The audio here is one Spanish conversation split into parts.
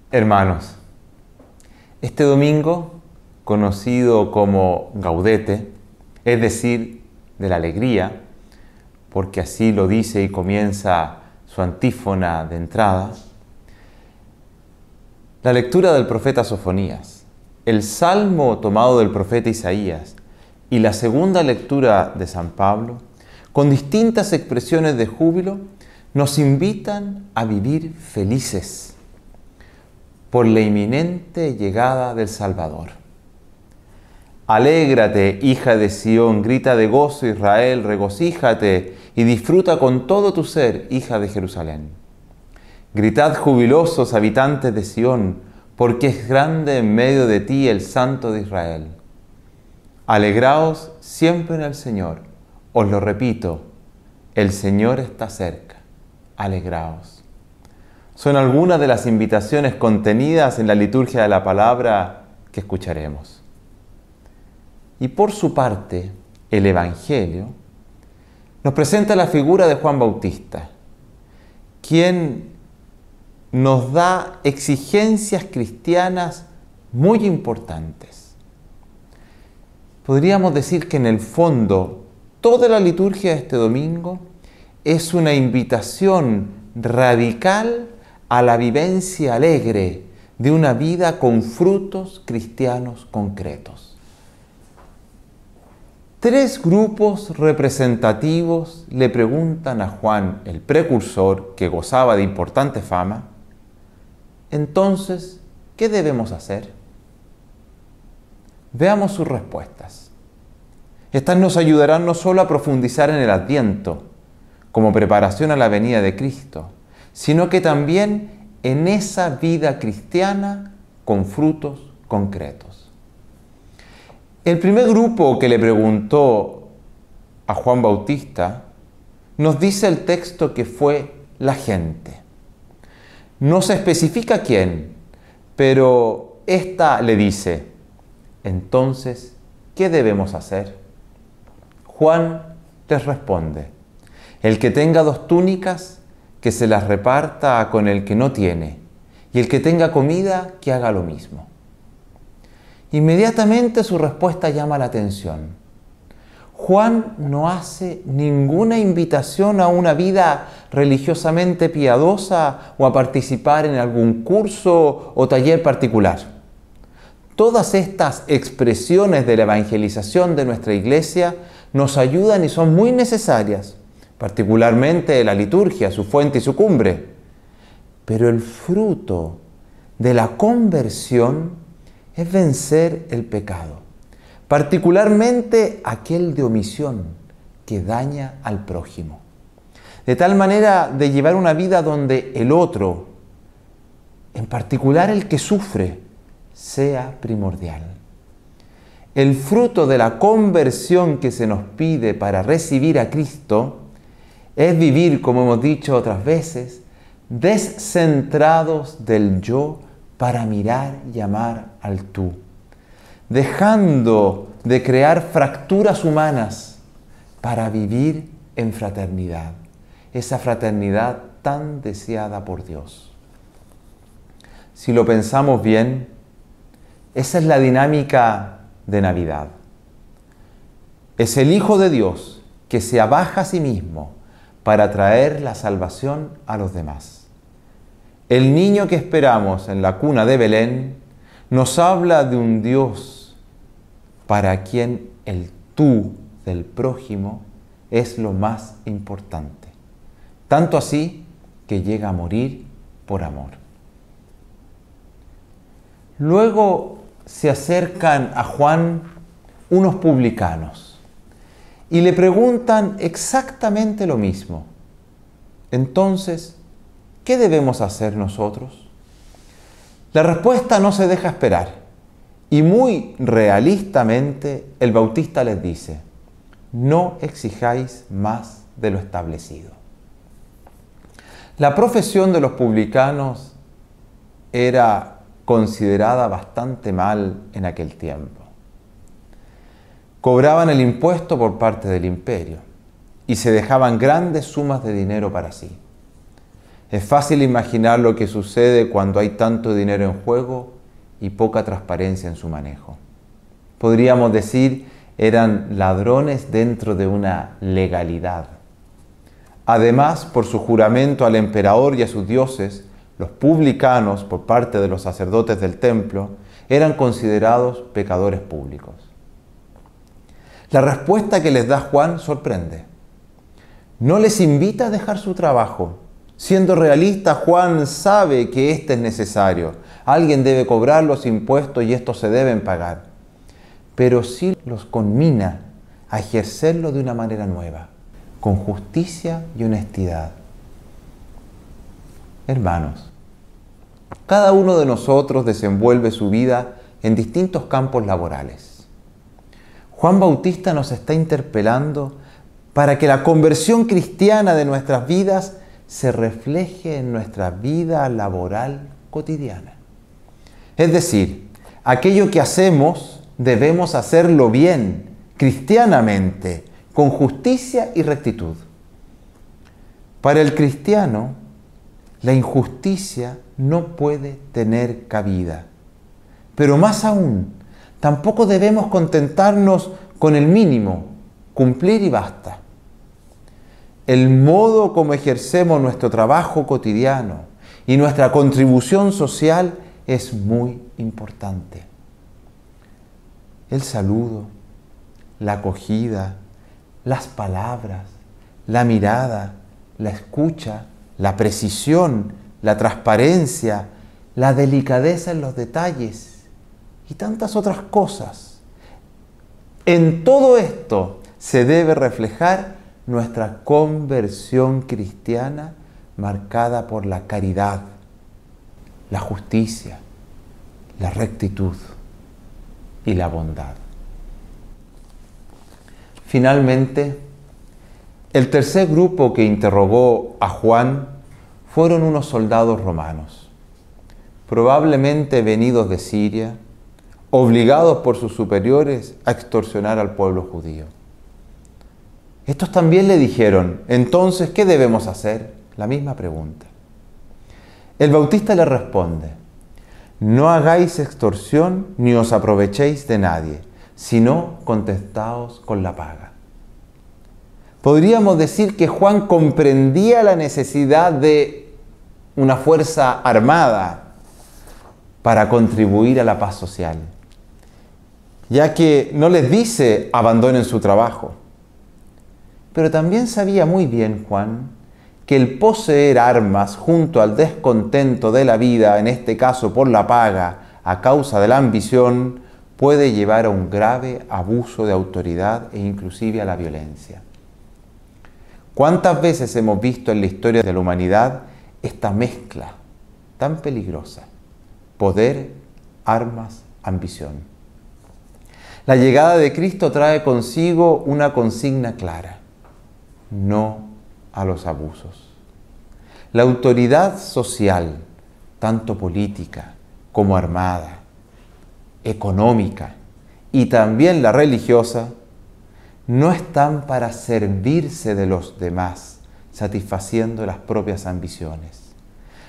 Hermanos, este domingo, conocido como Gaudete, es decir, de la alegría, porque así lo dice y comienza su antífona de entrada, la lectura del profeta Sofonías, el salmo tomado del profeta Isaías y la segunda lectura de San Pablo, con distintas expresiones de júbilo, nos invitan a vivir felices por la inminente llegada del Salvador. Alégrate, hija de Sión, grita de gozo Israel, regocíjate y disfruta con todo tu ser, hija de Jerusalén. Gritad jubilosos, habitantes de Sión, porque es grande en medio de ti el Santo de Israel. Alegraos siempre en el Señor. Os lo repito, el Señor está cerca. Alegraos. Son algunas de las invitaciones contenidas en la liturgia de la palabra que escucharemos. Y por su parte, el Evangelio nos presenta la figura de Juan Bautista, quien nos da exigencias cristianas muy importantes. Podríamos decir que en el fondo, toda la liturgia de este domingo es una invitación radical a la vivencia alegre de una vida con frutos cristianos concretos. Tres grupos representativos le preguntan a Juan, el precursor, que gozaba de importante fama: entonces, ¿qué debemos hacer? Veamos sus respuestas. Estas nos ayudarán no solo a profundizar en el Adviento, como preparación a la venida de Cristo, sino que también en esa vida cristiana con frutos concretos. El primer grupo que le preguntó a Juan Bautista nos dice el texto que fue la gente. No se especifica quién, pero ésta le dice: entonces, ¿qué debemos hacer? Juan les responde: el que tenga 2 túnicas, que se las reparta con el que no tiene, y el que tenga comida, que haga lo mismo. Inmediatamente su respuesta llama la atención. Juan no hace ninguna invitación a una vida religiosamente piadosa o a participar en algún curso o taller particular. Todas estas expresiones de la evangelización de nuestra iglesia nos ayudan y son muy necesarias, particularmente la liturgia, su fuente y su cumbre. Pero el fruto de la conversión es vencer el pecado, particularmente aquel de omisión que daña al prójimo. De tal manera de llevar una vida donde el otro, en particular el que sufre, sea primordial. El fruto de la conversión que se nos pide para recibir a Cristo es vivir, como hemos dicho otras veces, descentrados del yo para mirar y amar al tú, dejando de crear fracturas humanas para vivir en fraternidad, esa fraternidad tan deseada por Dios. Si lo pensamos bien, esa es la dinámica de Navidad. Es el Hijo de Dios que se abaja a sí mismo para traer la salvación a los demás. El niño que esperamos en la cuna de Belén nos habla de un Dios para quien el tú del prójimo es lo más importante. Tanto así que llega a morir por amor. Luego se acercan a Juan unos publicanos y le preguntan exactamente lo mismo. Entonces, ¿qué debemos hacer nosotros? La respuesta no se deja esperar y muy realistamente el Bautista les dice: no exijáis más de lo establecido. La profesión de los publicanos era considerada bastante mal en aquel tiempo. Cobraban el impuesto por parte del imperio y se dejaban grandes sumas de dinero para sí. Es fácil imaginar lo que sucede cuando hay tanto dinero en juego y poca transparencia en su manejo. Podríamos decir, eran ladrones dentro de una legalidad. Además, por su juramento al emperador y a sus dioses, los publicanos, por parte de los sacerdotes del templo, eran considerados pecadores públicos. La respuesta que les da Juan sorprende. No les invita a dejar su trabajo. Siendo realista, Juan sabe que este es necesario. Alguien debe cobrar los impuestos y estos se deben pagar. Pero sí los conmina a ejercerlo de una manera nueva, con justicia y honestidad. Hermanos, cada uno de nosotros desenvuelve su vida en distintos campos laborales. Juan Bautista nos está interpelando para que la conversión cristiana de nuestras vidas se refleje en nuestra vida laboral cotidiana. Es decir, aquello que hacemos debemos hacerlo bien, cristianamente, con justicia y rectitud. Para el cristiano, la injusticia no puede tener cabida. Pero más aún, tampoco debemos contentarnos con el mínimo, cumplir y basta. El modo como ejercemos nuestro trabajo cotidiano y nuestra contribución social es muy importante. El saludo, la acogida, las palabras, la mirada, la escucha, la precisión, la transparencia, la delicadeza en los detalles y tantas otras cosas. En todo esto se debe reflejar nuestra conversión cristiana marcada por la caridad, la justicia, la rectitud y la bondad. Finalmente, el tercer grupo que interrogó a Juan fueron unos soldados romanos, probablemente venidos de Siria, obligados por sus superiores a extorsionar al pueblo judío. Estos también le dijeron, entonces, ¿qué debemos hacer? La misma pregunta. El Bautista le responde, no hagáis extorsión ni os aprovechéis de nadie, sino contentaos con la paga. Podríamos decir que Juan comprendía la necesidad de una fuerza armada para contribuir a la paz social, ya que no les dice abandonen su trabajo. Pero también sabía muy bien Juan que el poseer armas junto al descontento de la vida, en este caso por la paga, a causa de la ambición, puede llevar a un grave abuso de autoridad e inclusive a la violencia. ¿Cuántas veces hemos visto en la historia de la humanidad esta mezcla tan peligrosa? Poder, armas, ambición. La llegada de Cristo trae consigo una consigna clara: no a los abusos. La autoridad social, tanto política como armada, económica y también la religiosa, no están para servirse de los demás, satisfaciendo las propias ambiciones,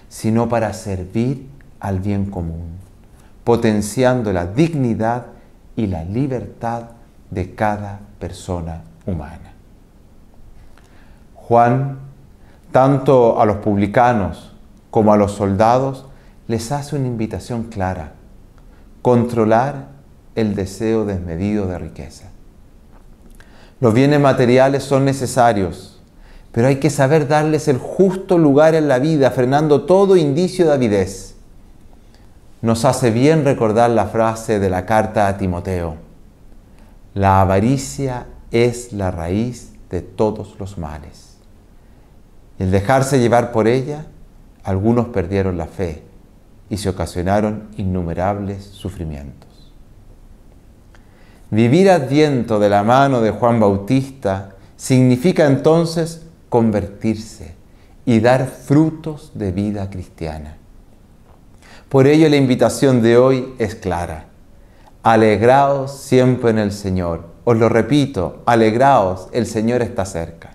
sino para servir al bien común, potenciando la dignidad y la libertad de cada persona humana. Juan, tanto a los publicanos como a los soldados, les hace una invitación clara: controlar el deseo desmedido de riqueza. Los bienes materiales son necesarios, pero hay que saber darles el justo lugar en la vida, frenando todo indicio de avidez. Nos hace bien recordar la frase de la carta a Timoteo: la avaricia es la raíz de todos los males. El dejarse llevar por ella, algunos perdieron la fe y se ocasionaron innumerables sufrimientos. Vivir Adviento de la mano de Juan Bautista significa entonces convertirse y dar frutos de vida cristiana. Por ello la invitación de hoy es clara: alegraos siempre en el Señor. Os lo repito, alegraos, el Señor está cerca.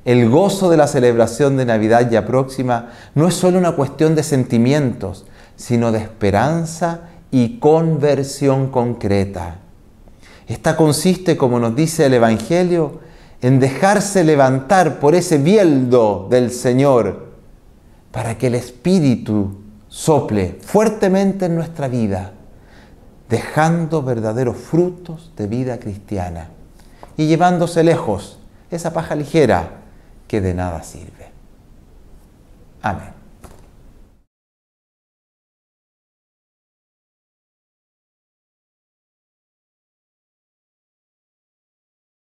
El gozo de la celebración de Navidad ya próxima no es solo una cuestión de sentimientos, sino de esperanza y conversión concreta. Esta consiste, como nos dice el Evangelio, en dejarse levantar por ese bieldo del Señor para que el Espíritu sople fuertemente en nuestra vida, dejando verdaderos frutos de vida cristiana y llevándose lejos esa paja ligera que de nada sirve. Amén.